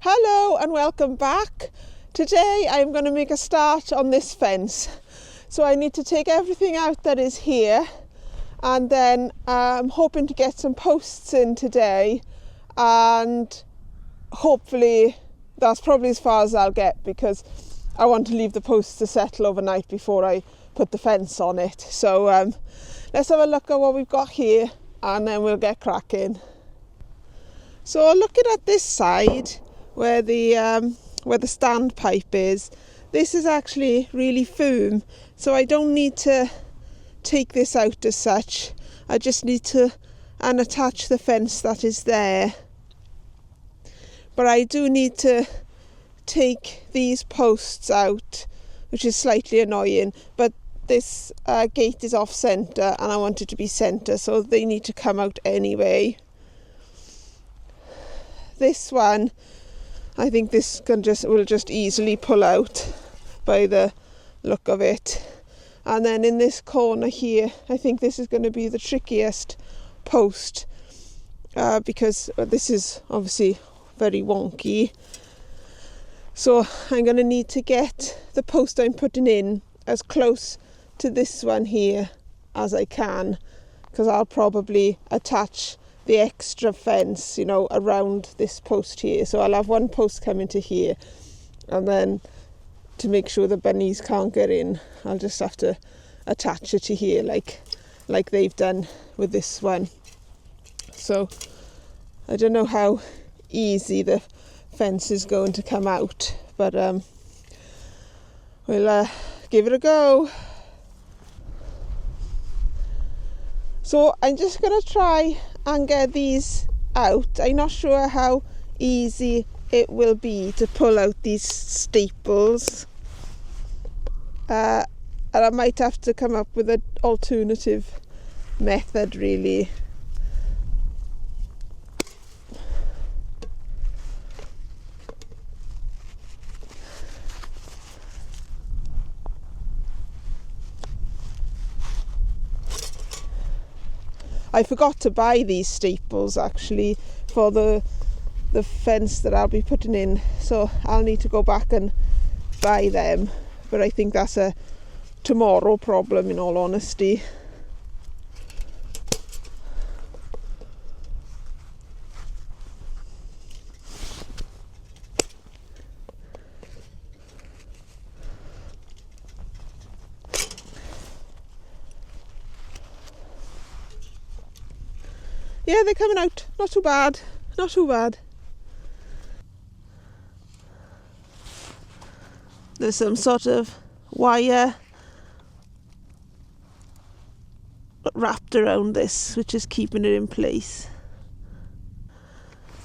Hello and welcome back. Today I'm going to make a start on this fence. So I need to take everything out that is here, and then I'm hoping to get some posts in today, and hopefully that's probably as far as I'll get because I want to leave the posts to settle overnight before I put the fence on it. So let's have a look at what we've got here and then we'll get cracking. So looking at this side where the standpipe is, this is actually really firm, so I don't need to take this out as such. I just need to unattach the fence that is there. But I do need to take these posts out, which is slightly annoying, but this gate is off centre and I want it to be centre, so they need to come out anyway. This one, I think this will just easily pull out by the look of it. And then in this corner here, I think this is going to be the trickiest post because this is obviously very wonky. So I'm going to need to get the post I'm putting in as close to this one here as I can, because I'll probably attach the extra fence, around this post here. So I'll have one post coming to here, and then to make sure the bunnies can't get in, I'll just have to attach it to here like they've done with this one. So I don't know how easy the fence is going to come out, but we'll give it a go. So I'm just going to try and get these out. I'm not sure how easy it will be to pull out these staples. And I might have to come up with an alternative method, really. I forgot to buy these staples actually for the fence that I'll be putting in, so I'll need to go back and buy them, but I think that's a tomorrow problem, in all honesty. Yeah, they're coming out. Not too bad. Not too bad. There's some sort of wire wrapped around this, which is keeping it in place.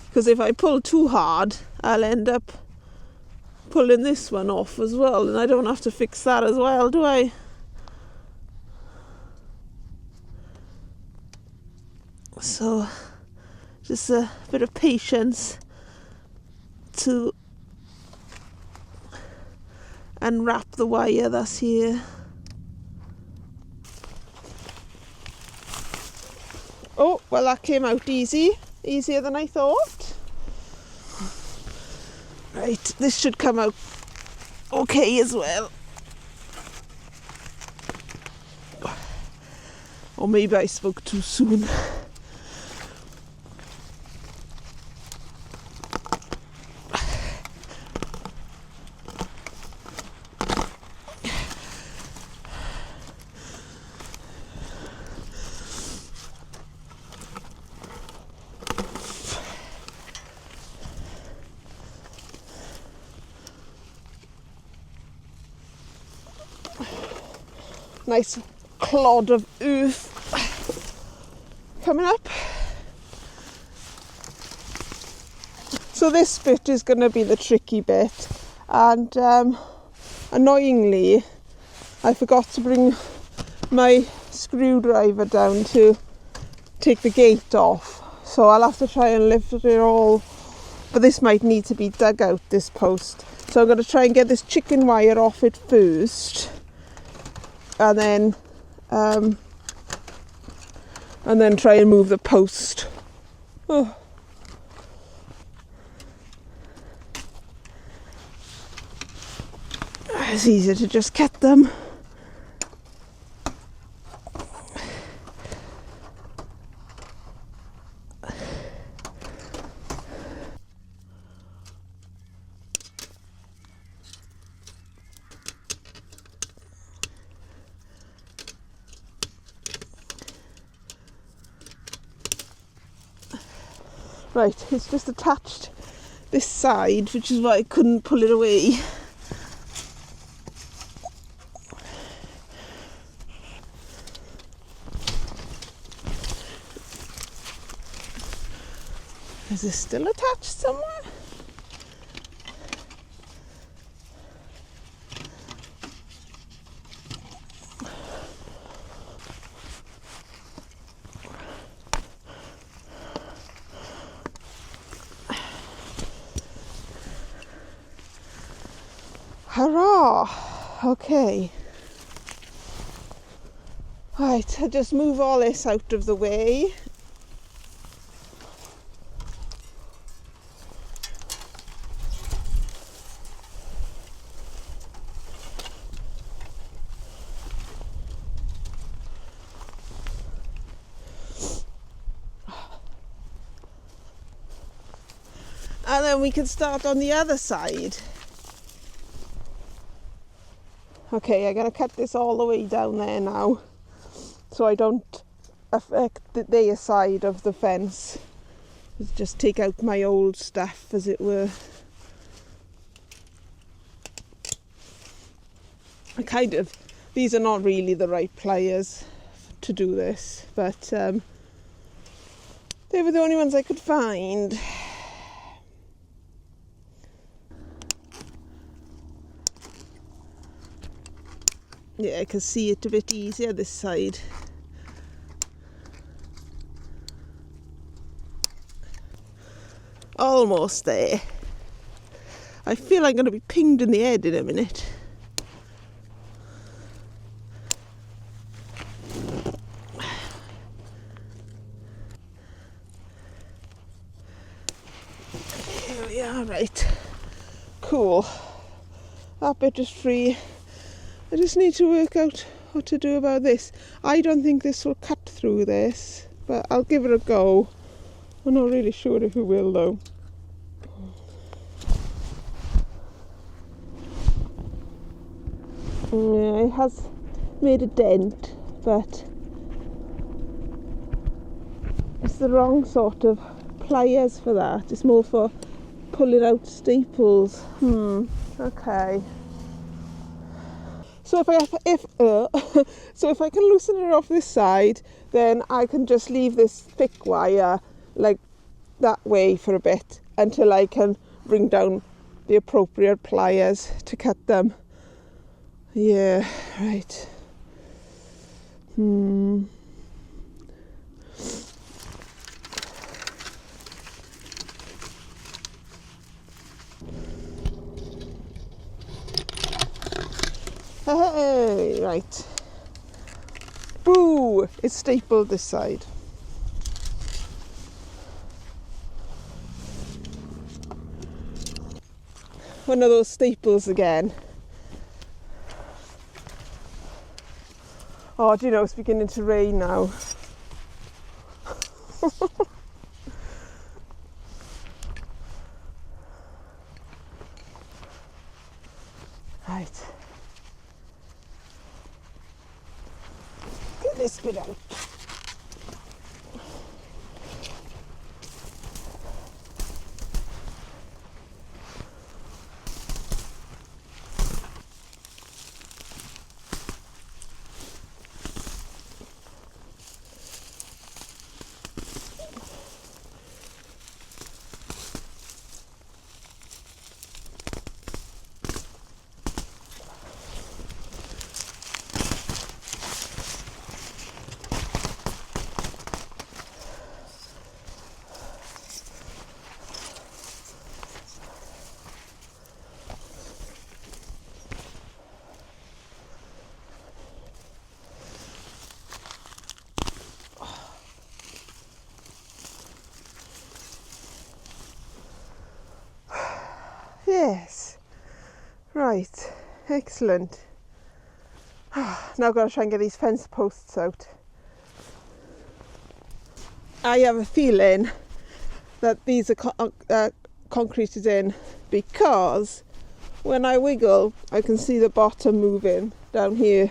Because if I pull too hard, I'll end up pulling this one off as well, and I don't have to fix that as well, do I? So just a bit of patience to unwrap the wire that's here. Oh, well, that came out easier than I thought. Right, this should come out okay as well. Or maybe I spoke too soon. Nice clod of earth coming up. So this bit is going to be the tricky bit, and annoyingly I forgot to bring my screwdriver down to take the gate off, so I'll have to try and lift it all, but this might need to be dug out, this post. So I'm going to try and get this chicken wire off it first, and then try and move the post. Oh. It's easier to just cut them. Right, it's just attached this side, which is why I couldn't pull it away. Is it still attached somewhere? Hurrah! Okay. Right, I'll just move all this out of the way. And then we can start on the other side. Okay, I'm going to cut this all the way down there now, so I don't affect their side of the fence. Just take out my old stuff, as it were. These are not really the right pliers to do this, but they were the only ones I could find. Yeah, I can see it a bit easier this side. Almost there. I feel I'm going to be pinged in the head in a minute. Here we are, right. Cool. That bit is free. I just need to work out what to do about this. I don't think this will cut through this, but I'll give it a go. I'm not really sure if it will though. Yeah, it has made a dent, but it's the wrong sort of pliers for that. It's more for pulling out staples. Okay. So if I can loosen it off this side, then I can just leave this thick wire like that way for a bit until I can bring down the appropriate pliers to cut them. Yeah, right. Hey, right. Boo! It's stapled this side. One of those staples again. Oh, do you know, it's beginning to rain now. Right. Get this bit out. Yes, right. Excellent. Now I've got to try and get these fence posts out. I have a feeling that these are concreted in because when I wiggle I can see the bottom moving down here,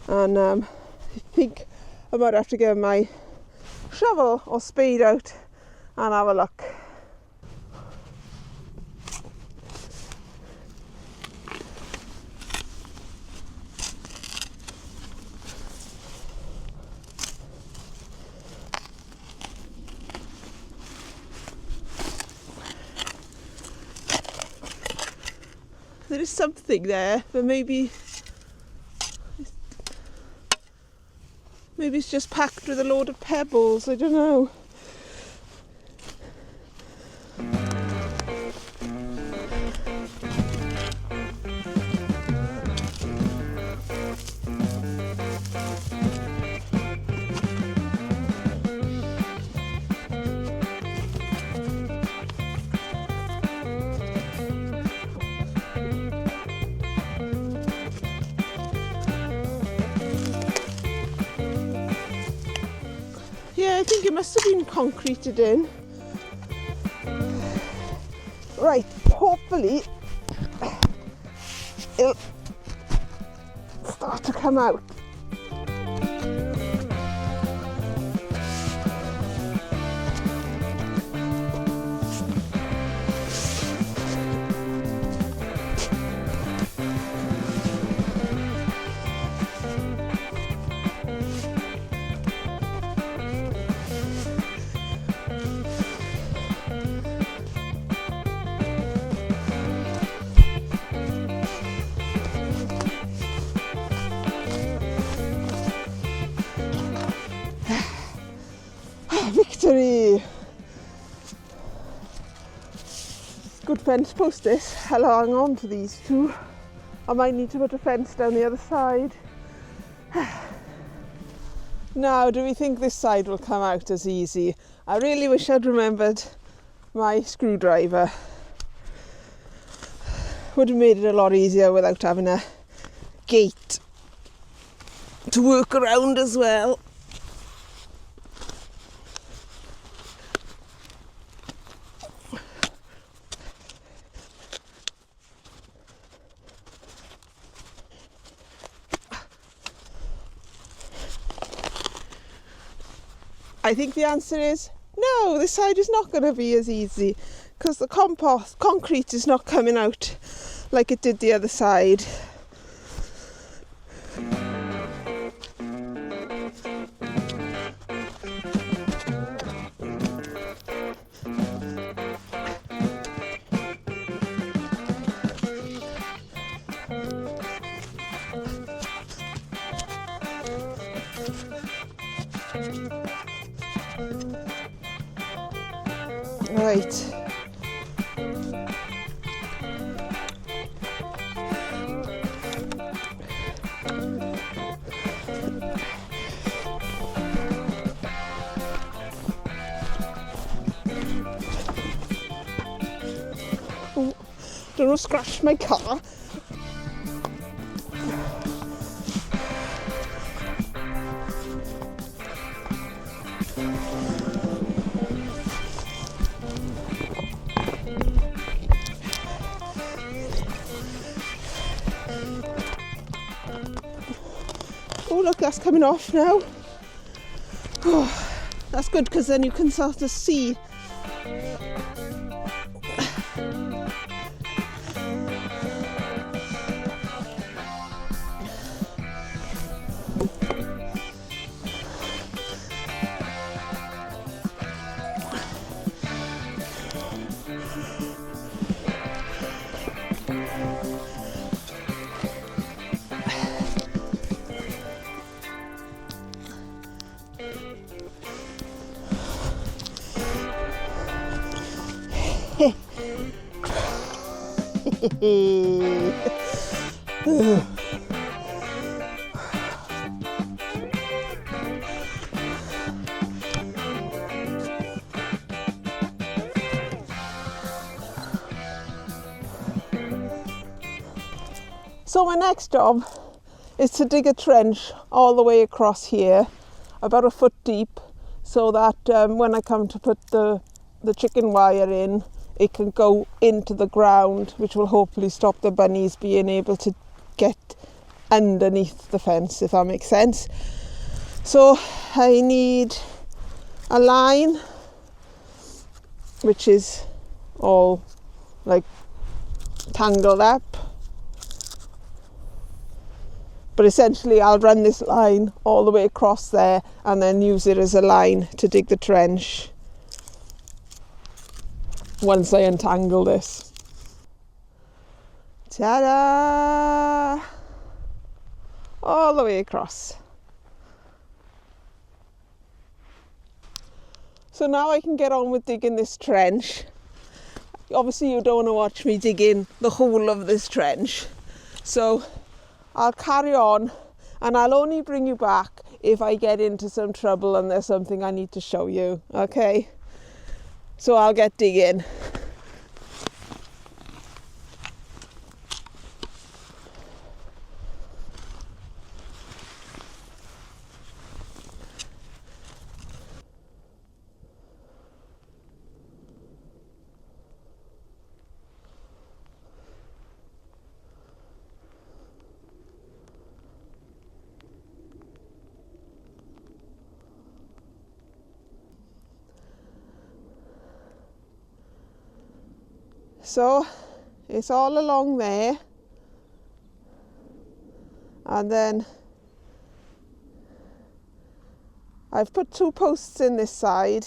and I think I might have to get my shovel or spade out and have a look. There is something there, but maybe it's just packed with a load of pebbles, I don't know. Yeah, I think it must have been concreted in. Right, hopefully it'll start to come out. Victory! Good fence post this. I'll hang on to these two. I might need to put a fence down the other side. Now, do we think this side will come out as easy? I really wish I'd remembered my screwdriver. Would have made it a lot easier without having a gate to work around as well. I think the answer is no, this side is not going to be as easy because the concrete is not coming out like it did the other side. Right. Oh, don't scratch my car. Oh look, that's coming off now. Oh, that's good because then you can sort of see. So my next job is to dig a trench all the way across here, about a foot deep, so that when I come to put the chicken wire in, it can go into the ground, which will hopefully stop the bunnies being able to get underneath the fence, if that makes sense. So I need a line which is all like tangled up, but essentially I'll run this line all the way across there and then use it as a line to dig the trench once I untangle this. Ta-da! All the way across. So now I can get on with digging this trench. Obviously you don't want to watch me digging the whole of this trench, so I'll carry on, and I'll only bring you back if I get into some trouble and there's something I need to show you, okay? So I'll get digging. So it's all along there, and then I've put 2 posts in this side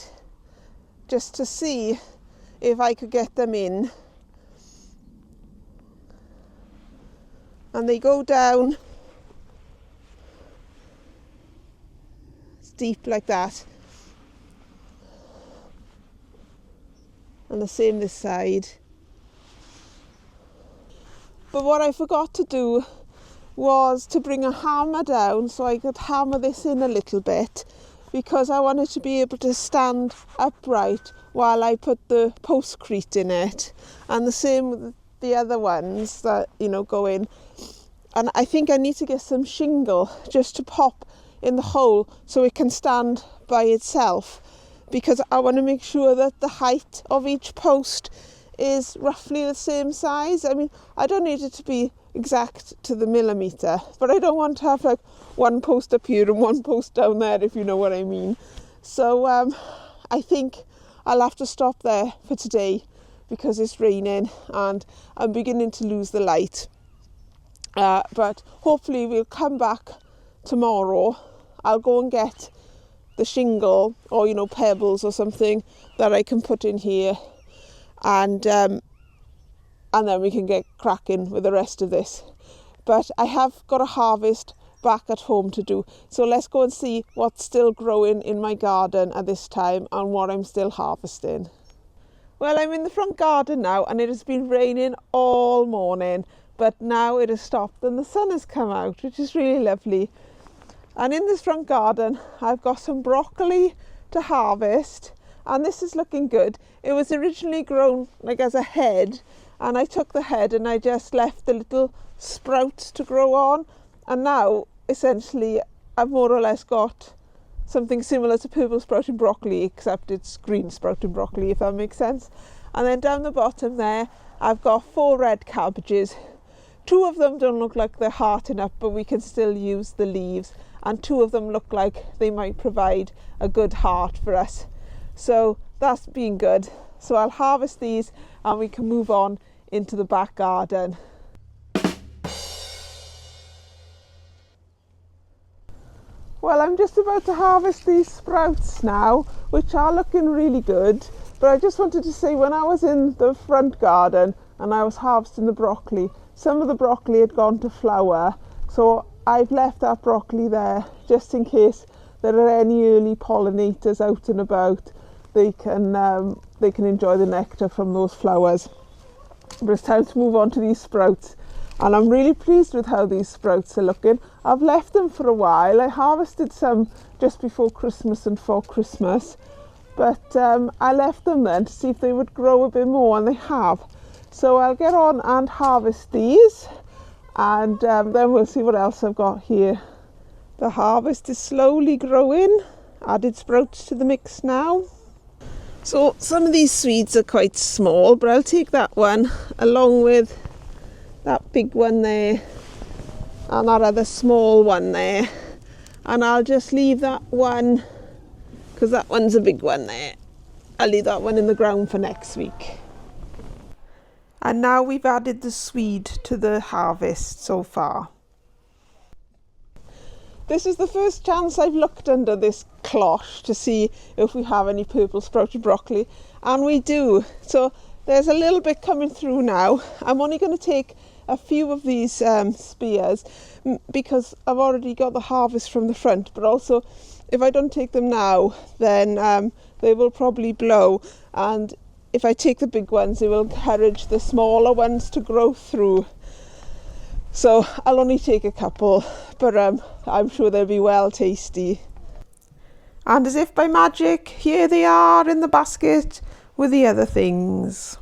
just to see if I could get them in, and they go down deep like that, and the same this side. But what I forgot to do was to bring a hammer down so I could hammer this in a little bit, because I wanted to be able to stand upright while I put the postcrete in it, and the same with the other ones that, you know, go in. And I think I need to get some shingle just to pop in the hole so it can stand by itself, because I want to make sure that the height of each post is roughly the same size. I mean, I don't need it to be exact to the millimetre, but I don't want to have like one post up here and one post down there, if you know what I mean. So I think I'll have to stop there for today because it's raining and I'm beginning to lose the light. But hopefully we'll come back tomorrow. I'll go and get the shingle or, you know, pebbles or something that I can put in here, and then we can get cracking with the rest of this. But I have got a harvest back at home to do, so let's go and see what's still growing in my garden at this time and what I'm still harvesting. Well, I'm in the front garden now, and it has been raining all morning, but now it has stopped and the sun has come out, which is really lovely. And in this front garden I've got some broccoli to harvest, and this is looking good. It was originally grown like as a head, and I took the head and I just left the little sprouts to grow on, and now essentially I've more or less got something similar to purple sprouting broccoli, except it's green sprouting broccoli, if that makes sense. And then down the bottom there I've got 4 red cabbages. 2 of them don't look like they're hearting up, but we can still use the leaves, and 2 of them look like they might provide a good heart for us. So that's been good. So I'll harvest these and we can move on into the back garden. Well, I'm just about to harvest these sprouts now, which are looking really good. But I just wanted to say, when I was in the front garden and I was harvesting the broccoli, some of the broccoli had gone to flower. So I've left that broccoli there just in case there are any early pollinators out and about. They can enjoy the nectar from those flowers. But it's time to move on to these sprouts, and I'm really pleased with how these sprouts are looking. I've left them for a while. I harvested some just before Christmas and for Christmas, but I left them then to see if they would grow a bit more, and they have. So I'll get on and harvest these, and then we'll see what else I've got here. The harvest is slowly growing. Added sprouts to the mix now. So some of these Swedes are quite small, but I'll take that one along with that big one there and that other small one there, and I'll just leave that one because that one's a big one there. I'll leave that one in the ground for next week. And now we've added the Swede to the harvest so far. This is the first chance I've looked under this cloche to see if we have any purple sprouted broccoli, and we do. So there's a little bit coming through now. I'm only going to take a few of these spears because I've already got the harvest from the front, but also if I don't take them now, then they will probably blow, and if I take the big ones, it will encourage the smaller ones to grow through. So I'll only take a couple, but I'm sure they'll be well tasty. And as if by magic, here they are in the basket with the other things.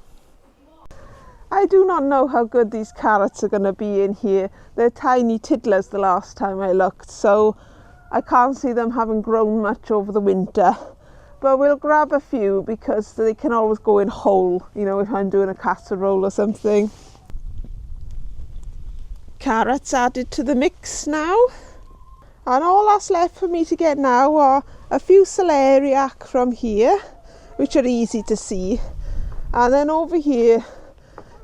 I do not know how good these carrots are going to be in here. They're tiny tiddlers the last time I looked, so I can't see them having grown much over the winter. But we'll grab a few because they can always go in whole, you know, if I'm doing a casserole or something. Carrots added to the mix now, and all that's left for me to get now are a few celeriac from here, which are easy to see, and then over here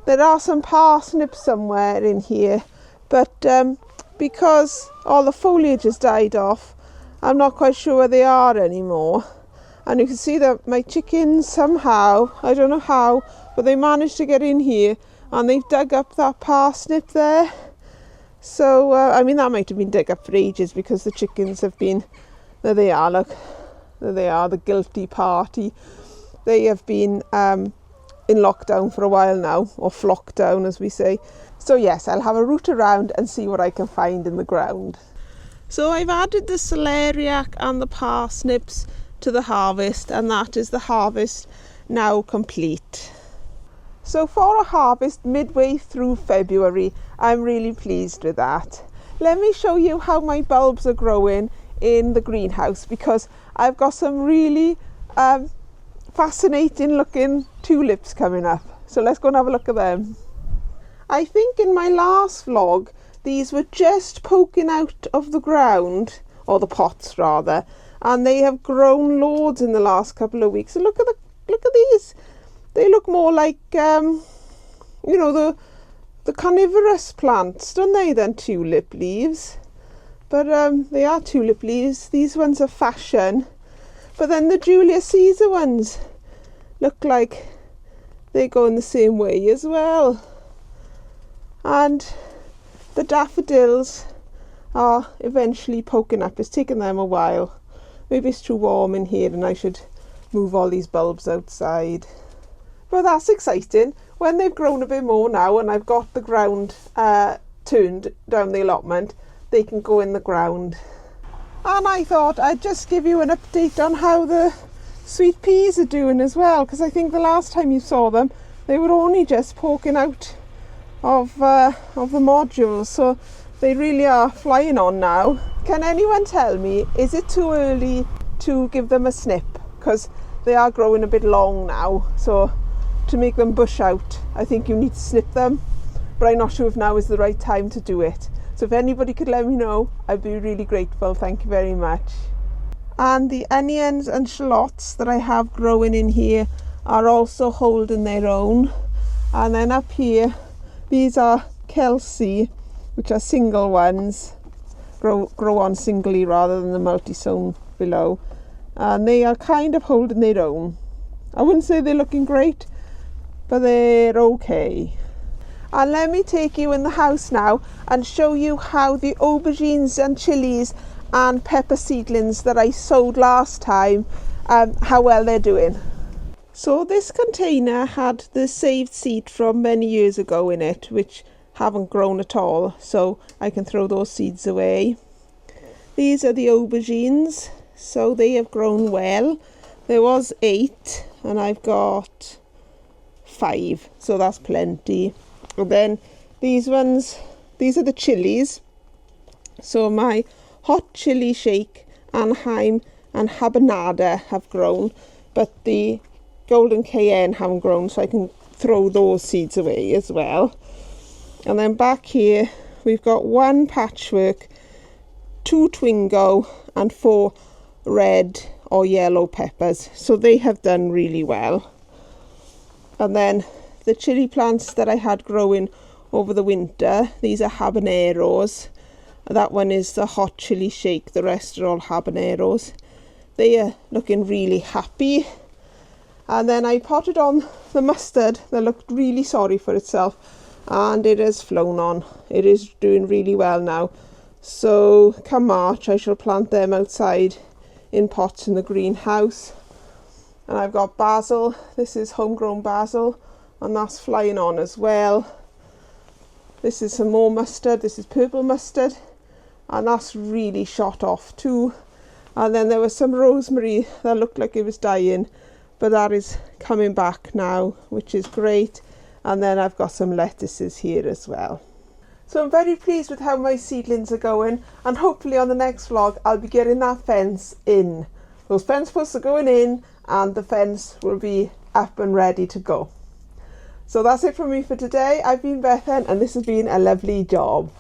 there are some parsnips somewhere in here, but because all the foliage has died off, I'm not quite sure where they are anymore. And you can see that my chickens somehow, I don't know how, but they managed to get in here and they've dug up that parsnip there. So, I mean, that might have been dug up for ages because the chickens have been, there they are, look, there they are, the guilty party. They have been in lockdown for a while now, or flock down as we say. So yes, I'll have a root around and see what I can find in the ground. So I've added the celeriac and the parsnips to the harvest, and that is the harvest now complete. So for a harvest midway through February, I'm really pleased with that. Let me show you how my bulbs are growing in the greenhouse, because I've got some really fascinating looking tulips coming up. So let's go and have a look at them. I think in my last vlog, these were just poking out of the ground, or the pots rather, and they have grown loads in the last couple of weeks. So look at these. They look more like, you know, the carnivorous plants, don't they, than tulip leaves. But they are tulip leaves. These ones are fashion. But then the Julius Caesar ones look like they go in the same way as well. And the daffodils are eventually poking up. It's taken them a while. Maybe it's too warm in here and I should move all these bulbs outside. But that's exciting. When they've grown a bit more now and I've got the ground turned down the allotment, they can go in the ground. And I thought I'd just give you an update on how the sweet peas are doing as well, because I think the last time you saw them, they were only just poking out of the modules, so they really are flying on now. Can anyone tell me, is it too early to give them a snip? Because they are growing a bit long now, so to make them bush out, I think you need to snip them, but I'm not sure if now is the right time to do it. So if anybody could let me know, I'd be really grateful. Thank you very much. And the onions and shallots that I have growing in here are also holding their own. And then up here, these are Kelsey, which are single ones, grow on singly rather than the multi-sown below. And they are kind of holding their own. I wouldn't say they're looking great, but they're okay. And let me take you in the house now and show you how the aubergines and chilies and pepper seedlings that I sowed last time, how well they're doing. So this container had the saved seed from many years ago in it, which haven't grown at all, so I can throw those seeds away. These are the aubergines, so they have grown well. There was 8 and I've got 5, so that's plenty. And then these ones these are the chilies. So my hot chili shake and thyme and habanada have grown, but the golden cayenne haven't grown, so I can throw those seeds away as well. And then back here we've got 1 patchwork, 2 twingo and 4 red or yellow peppers, so they have done really well. And then the chili plants that I had growing over the winter, these are habaneros. That one is the hot chili shake, the rest are all habaneros. They are looking really happy. And then I potted on the mustard that looked really sorry for itself, and it has flown on. It is doing really well now. So come March I shall plant them outside in pots in the greenhouse. And I've got basil. This is homegrown basil, and that's flying on as well. This is some more mustard. This is purple mustard, and that's really shot off too. And then there was some rosemary that looked like it was dying, but that is coming back now, which is great. And then I've got some lettuces here as well. So I'm very pleased with how my seedlings are going, and hopefully on the next vlog I'll be getting that fence in. Those fence posts are going in and the fence will be up and ready to go. So that's it from me for today. I've been Bethan, and this has been a lovely job.